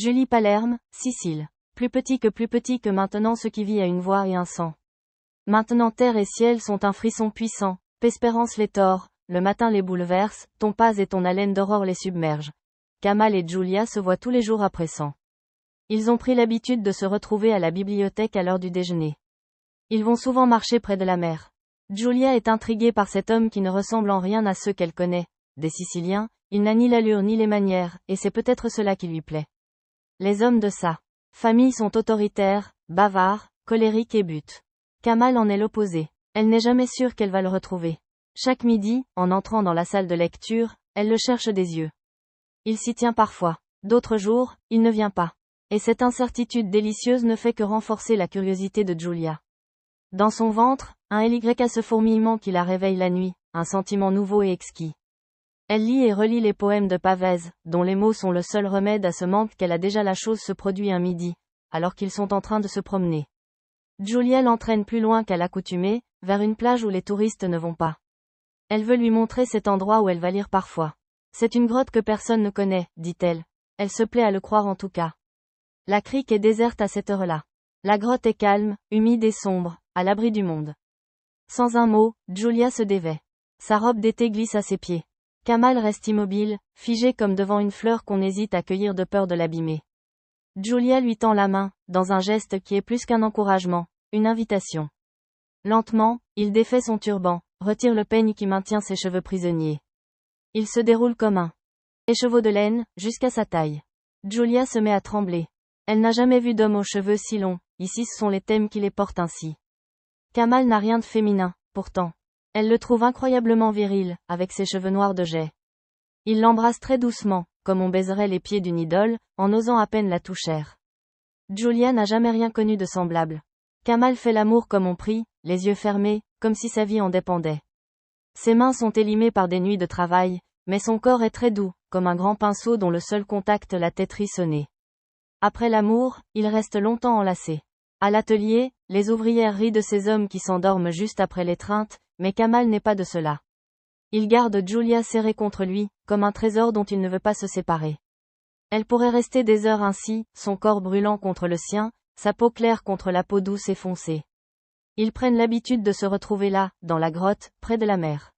Julie Palerme, Sicile. Plus petit que maintenant ce qui vit a une voix et un sang. Maintenant terre et ciel sont un frisson puissant, Pespérance les tord, le matin les bouleverse, ton pas et ton haleine d'aurore les submerge. Kamal et Julia se voient tous les jours après 100. Ils ont pris l'habitude de se retrouver à la bibliothèque à l'heure du déjeuner. Ils vont souvent marcher près de la mer. Julia est intriguée par cet homme qui ne ressemble en rien à ceux qu'elle connaît. Des Siciliens, il n'a ni l'allure ni les manières, et c'est peut-être cela qui lui plaît. Les hommes de sa famille sont autoritaires, bavards, colériques et buts. Kamal en est l'opposé. Elle n'est jamais sûre qu'elle va le retrouver. Chaque midi, en entrant dans la salle de lecture, elle le cherche des yeux. Il s'y tient parfois. D'autres jours, il ne vient pas. Et cette incertitude délicieuse ne fait que renforcer la curiosité de Julia. Dans son ventre, un LYS fourmillement qui la réveille la nuit, un sentiment nouveau et exquis. Elle lit et relit les poèmes de Pavese, dont les mots sont le seul remède à ce manque qu'elle a déjà. La chose se produit un midi, alors qu'ils sont en train de se promener. Julia l'entraîne plus loin qu'à l'accoutumée, vers une plage où les touristes ne vont pas. Elle veut lui montrer cet endroit où elle va lire parfois. C'est une grotte que personne ne connaît, dit-elle. Elle se plaît à le croire en tout cas. La crique est déserte à cette heure-là. La grotte est calme, humide et sombre, à l'abri du monde. Sans un mot, Julia se dévêt. Sa robe d'été glisse à ses pieds. Kamal reste immobile, figé comme devant une fleur qu'on hésite à cueillir de peur de l'abîmer. Julia lui tend la main, dans un geste qui est plus qu'un encouragement, une invitation. Lentement, il défait son turban, retire le peigne qui maintient ses cheveux prisonniers. Il se déroule comme un écheveau de laine, jusqu'à sa taille. Julia se met à trembler. Elle n'a jamais vu d'homme aux cheveux si longs, ici ce sont les thèmes qui les portent ainsi. Kamal n'a rien de féminin, pourtant. Elle le trouve incroyablement viril, avec ses cheveux noirs de jais. Il l'embrasse très doucement, comme on baiserait les pieds d'une idole, en osant à peine la toucher. Julia n'a jamais rien connu de semblable. Kamal fait l'amour comme on prie, les yeux fermés, comme si sa vie en dépendait. Ses mains sont élimées par des nuits de travail, mais son corps est très doux, comme un grand pinceau dont le seul contact la fait frissonner. Après l'amour, il reste longtemps enlacé. À l'atelier, les ouvrières rient de ces hommes qui s'endorment juste après l'étreinte, mais Kamal n'est pas de cela. Il garde Julia serrée contre lui, comme un trésor dont il ne veut pas se séparer. Elle pourrait rester des heures ainsi, son corps brûlant contre le sien, sa peau claire contre la peau douce et foncée. Ils prennent l'habitude de se retrouver là, dans la grotte, près de la mer.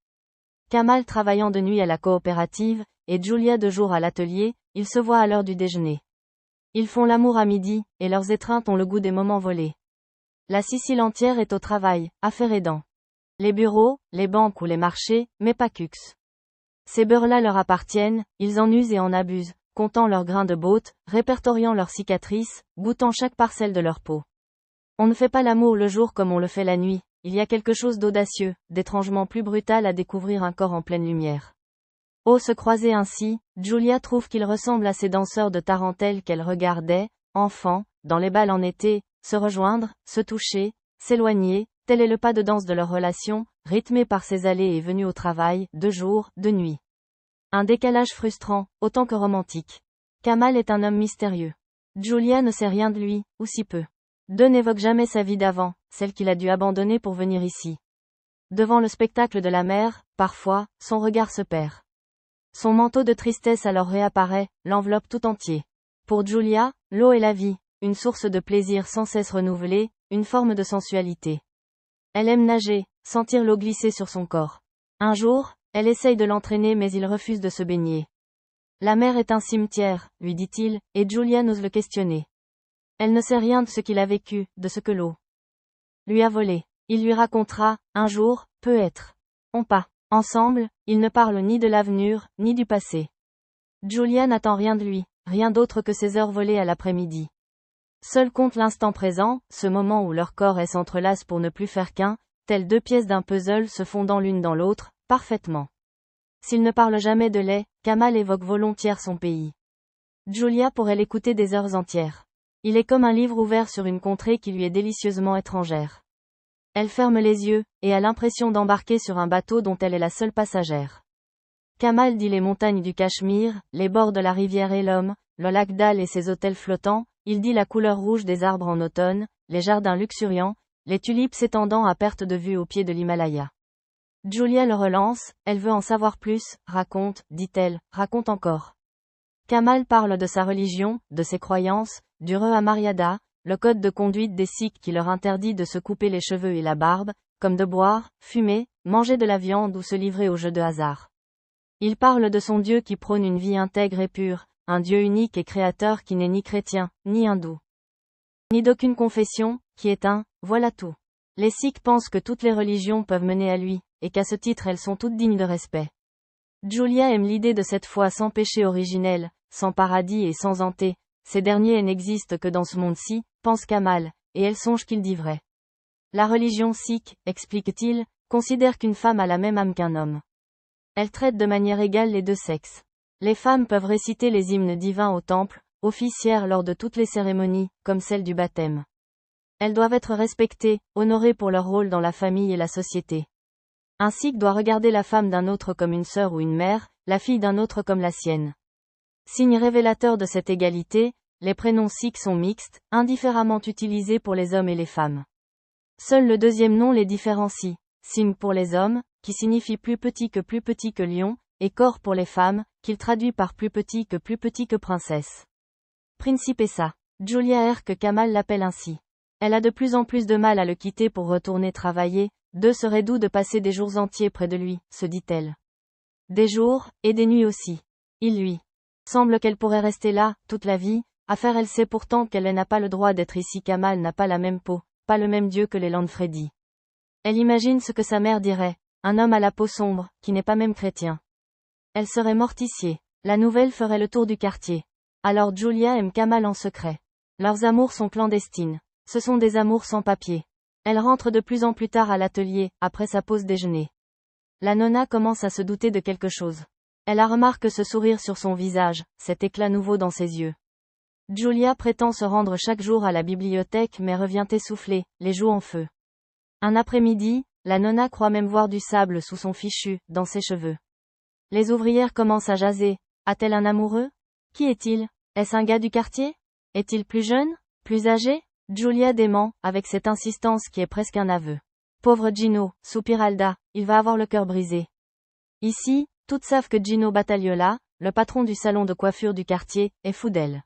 Kamal travaillant de nuit à la coopérative, et Julia de jour à l'atelier, ils se voient à l'heure du déjeuner. Ils font l'amour à midi, et leurs étreintes ont le goût des moments volés. La Sicile entière est au travail, affaires aidant. Les bureaux, les banques ou les marchés, mais pas Cux. Ces beurres-là leur appartiennent, ils en usent et en abusent, comptant leurs grains de botte, répertoriant leurs cicatrices, goûtant chaque parcelle de leur peau. On ne fait pas l'amour le jour comme on le fait la nuit, il y a quelque chose d'audacieux, d'étrangement plus brutal à découvrir un corps en pleine lumière. Se croiser ainsi, Julia trouve qu'il ressemble à ces danseurs de tarentelle qu'elle regardait, enfant, dans les bals en été, se rejoindre, se toucher, s'éloigner, tel est le pas de danse de leur relation, rythmé par ces allées et venues au travail, de jour, de nuit. Un décalage frustrant, autant que romantique. Kamal est un homme mystérieux. Julia ne sait rien de lui, ou si peu. Deux n'évoquent jamais sa vie d'avant, celle qu'il a dû abandonner pour venir ici. Devant le spectacle de la mer, parfois, son regard se perd. Son manteau de tristesse alors réapparaît, l'enveloppe tout entier. Pour Julia, l'eau est la vie, une source de plaisir sans cesse renouvelée, une forme de sensualité. Elle aime nager, sentir l'eau glisser sur son corps. Un jour, elle essaye de l'entraîner mais il refuse de se baigner. La mer est un cimetière, lui dit-il, et Julia n'ose le questionner. Elle ne sait rien de ce qu'il a vécu, de ce que l'eau lui a volé. Il lui racontera, un jour, peut-être. On pas. Ensemble, ils ne parlent ni de l'avenir, ni du passé. Julia n'attend rien de lui, rien d'autre que ses heures volées à l'après-midi. Seul compte l'instant présent, ce moment où leur corps s'entrelace pour ne plus faire qu'un, telles deux pièces d'un puzzle se fondant l'une dans l'autre, parfaitement. S'il ne parle jamais de lait, Kamal évoque volontiers son pays. Julia pourrait l'écouter des heures entières. Il est comme un livre ouvert sur une contrée qui lui est délicieusement étrangère. Elle ferme les yeux, et a l'impression d'embarquer sur un bateau dont elle est la seule passagère. Kamal dit les montagnes du Cachemire, les bords de la rivière Ehlom, le lac Dal et ses hôtels flottants, il dit la couleur rouge des arbres en automne, les jardins luxuriants, les tulipes s'étendant à perte de vue au pied de l'Himalaya. Julia le relance, elle veut en savoir plus, raconte, dit-elle, raconte encore. Kamal parle de sa religion, de ses croyances, du Maryada, le code de conduite des Sikhs qui leur interdit de se couper les cheveux et la barbe, comme de boire, fumer, manger de la viande ou se livrer aux jeux de hasard. Il parle de son Dieu qui prône une vie intègre et pure, un Dieu unique et créateur qui n'est ni chrétien, ni hindou, ni d'aucune confession, qui est un, voilà tout. Les Sikhs pensent que toutes les religions peuvent mener à lui, et qu'à ce titre elles sont toutes dignes de respect. Julia aime l'idée de cette foi sans péché originel, sans paradis et sans hanté. Ces derniers n'existent que dans ce monde-ci, pense Kamal, et elle songe qu'il dit vrai. La religion sikh, explique-t-il, considère qu'une femme a la même âme qu'un homme. Elle traite de manière égale les deux sexes. Les femmes peuvent réciter les hymnes divins au temple, officières lors de toutes les cérémonies, comme celle du baptême. Elles doivent être respectées, honorées pour leur rôle dans la famille et la société. Un sikh doit regarder la femme d'un autre comme une sœur ou une mère, la fille d'un autre comme la sienne. Signe révélateur de cette égalité, les prénoms sikhs sont mixtes, indifféremment utilisés pour les hommes et les femmes. Seul le deuxième nom les différencie. Singh pour les hommes, qui signifie plus petit que lion, et Kaur pour les femmes, qu'il traduit par plus petit que princesse. Principessa. Julia R. que Kamal l'appelle ainsi. Elle a de plus en plus de mal à le quitter pour retourner travailler, serait doux de passer des jours entiers près de lui, se dit-elle. Des jours, et des nuits aussi. Il lui semble qu'elle pourrait rester là, toute la vie, elle sait pourtant qu'elle n'a pas le droit d'être ici. Kamal n'a pas la même peau, pas le même Dieu que les Landfredi. Elle imagine ce que sa mère dirait, un homme à la peau sombre, qui n'est pas même chrétien. Elle serait mortifiée. La nouvelle ferait le tour du quartier. Alors Julia aime Kamal en secret. Leurs amours sont clandestines. Ce sont des amours sans papier. Elle rentre de plus en plus tard à l'atelier, après sa pause déjeuner. La nonna commence à se douter de quelque chose. Elle a remarqué ce sourire sur son visage, cet éclat nouveau dans ses yeux. Julia prétend se rendre chaque jour à la bibliothèque mais revient essoufflée, les joues en feu. Un après-midi, la nonna croit même voir du sable sous son fichu, dans ses cheveux. Les ouvrières commencent à jaser. A-t-elle un amoureux? Qui est-il? Est-ce un gars du quartier? Est-il plus jeune? Plus âgé? Julia dément, avec cette insistance qui est presque un aveu. Pauvre Gino, soupire Alda, il va avoir le cœur brisé. Ici, toutes savent que Gino Battagliola, le patron du salon de coiffure du quartier, est fou d'elle.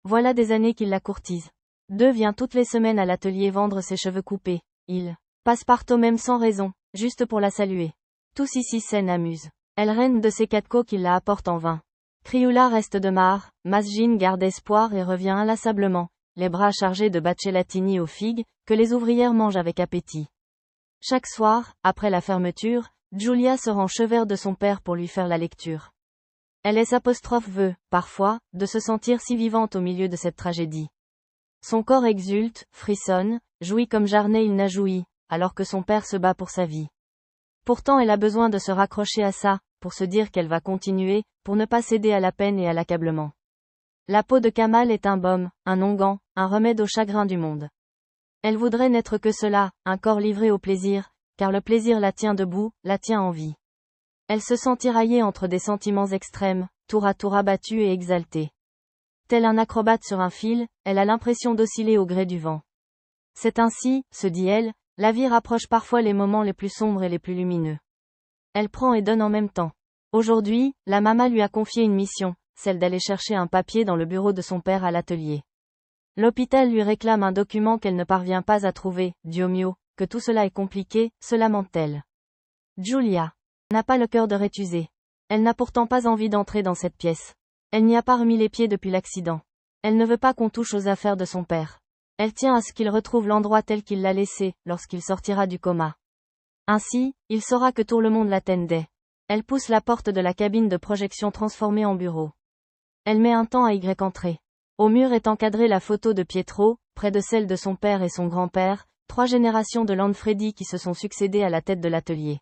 Voilà des années qu'il la courtise. Vient toutes les semaines à l'atelier vendre ses cheveux coupés. Il passe partout même sans raison, juste pour la saluer. Tous ici s'en amusent. Elle règne de ses quatre coups qu'il la apporte en vain. Crioula reste de marre, Masjin garde espoir et revient inlassablement, les bras chargés de bacelatini aux figues, que les ouvrières mangent avec appétit. Chaque soir, après la fermeture, Julia se rend chevet de son père pour lui faire la lecture. Elle veut, parfois, de se sentir si vivante au milieu de cette tragédie. Son corps exulte, frissonne, jouit comme jamais il n'a joui, alors que son père se bat pour sa vie. Pourtant elle a besoin de se raccrocher à ça, pour se dire qu'elle va continuer, pour ne pas céder à la peine et à l'accablement. La peau de Kamal est un baume, un onguent, un remède au chagrin du monde. Elle voudrait n'être que cela, un corps livré au plaisir, car le plaisir la tient debout, la tient en vie. Elle se sent tiraillée entre des sentiments extrêmes, tour à tour abattue et exaltée. Tel un acrobate sur un fil, elle a l'impression d'osciller au gré du vent. C'est ainsi, se dit-elle, la vie rapproche parfois les moments les plus sombres et les plus lumineux. Elle prend et donne en même temps. Aujourd'hui, la maman lui a confié une mission, celle d'aller chercher un papier dans le bureau de son père à l'atelier. L'hôpital lui réclame un document qu'elle ne parvient pas à trouver. Dio mio, que tout cela est compliqué, se lamente-t-elle. Julia n'a pas le cœur de rétuser. Elle n'a pourtant pas envie d'entrer dans cette pièce. Elle n'y a pas remis les pieds depuis l'accident. Elle ne veut pas qu'on touche aux affaires de son père. Elle tient à ce qu'il retrouve l'endroit tel qu'il l'a laissé, lorsqu'il sortira du coma. Ainsi, il saura que tout le monde l'attendait. Elle pousse la porte de la cabine de projection transformée en bureau. Elle met un temps à y entrer. Au mur est encadrée la photo de Pietro, près de celle de son père et son grand-père, 3 générations de Landfredi qui se sont succédés à la tête de l'atelier.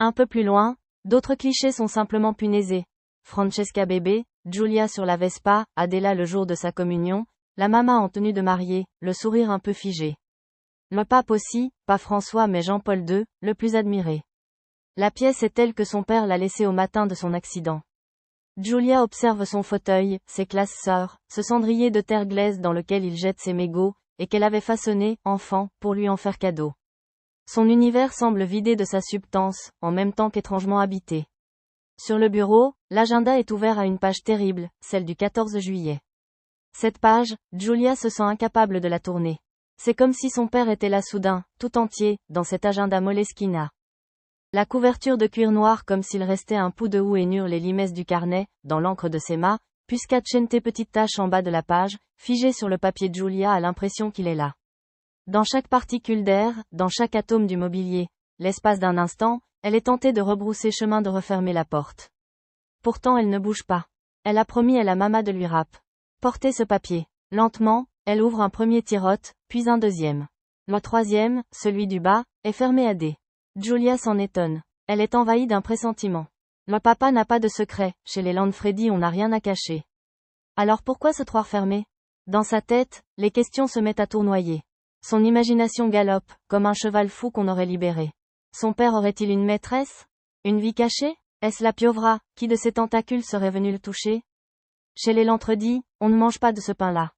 Un peu plus loin, d'autres clichés sont simplement punaisés. Francesca bébé, Julia sur la Vespa, Adela le jour de sa communion, la maman en tenue de mariée, le sourire un peu figé. Le pape aussi, pas François mais Jean-Paul II, le plus admiré. La pièce est telle que son père l'a laissée au matin de son accident. Julia observe son fauteuil, ses classes sœurs, ce cendrier de terre glaise dans lequel il jette ses mégots, et qu'elle avait façonné, enfant, pour lui en faire cadeau. Son univers semble vidé de sa substance, en même temps qu'étrangement habité. Sur le bureau, l'agenda est ouvert à une page terrible, celle du 14 juillet. Cette page, Julia se sent incapable de la tourner. C'est comme si son père était là soudain, tout entier, dans cet agenda Moleskine. La couverture de cuir noir comme s'il restait un pouls de houx et nure les limaces du carnet, dans l'encre de ses mains, puisqu'Achente petite tache en bas de la page, figée sur le papier. Julia a l'impression qu'il est là. Dans chaque particule d'air, dans chaque atome du mobilier, l'espace d'un instant, elle est tentée de rebrousser chemin, de refermer la porte. Pourtant elle ne bouge pas. Elle a promis à la maman de lui porter ce papier. Lentement, elle ouvre un premier tirote, puis un deuxième. Le troisième, celui du bas, est fermé à dés. Julia s'en étonne. Elle est envahie d'un pressentiment. Le papa n'a pas de secret, chez les Landfredi on n'a rien à cacher. Alors pourquoi ce tiroir fermé? Dans sa tête, les questions se mettent à tournoyer. Son imagination galope, comme un cheval fou qu'on aurait libéré. Son père aurait-il une maîtresse? Une vie cachée? Est-ce la pieuvra, qui de ses tentacules serait venue le toucher? Chez les Landfredi, on ne mange pas de ce pain-là.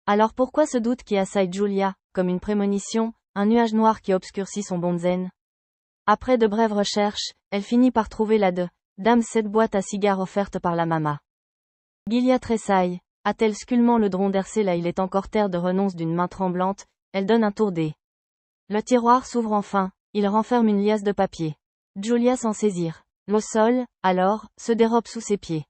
Alors pourquoi ce doute qui assaille Julia, comme une prémonition, un nuage noir qui obscurcit son bon zen? Après de brèves recherches, elle finit par trouver la dame cette boîte à cigares offerte par la maman. Gilia tressaille, a-t-elle scullement le dron d'Hercé là il est encore terre de renonce d'une main tremblante, elle donne un tour dé. Le tiroir s'ouvre enfin, il renferme une liasse de papier. Julia s'en saisir. Le sol, alors, se dérobe sous ses pieds.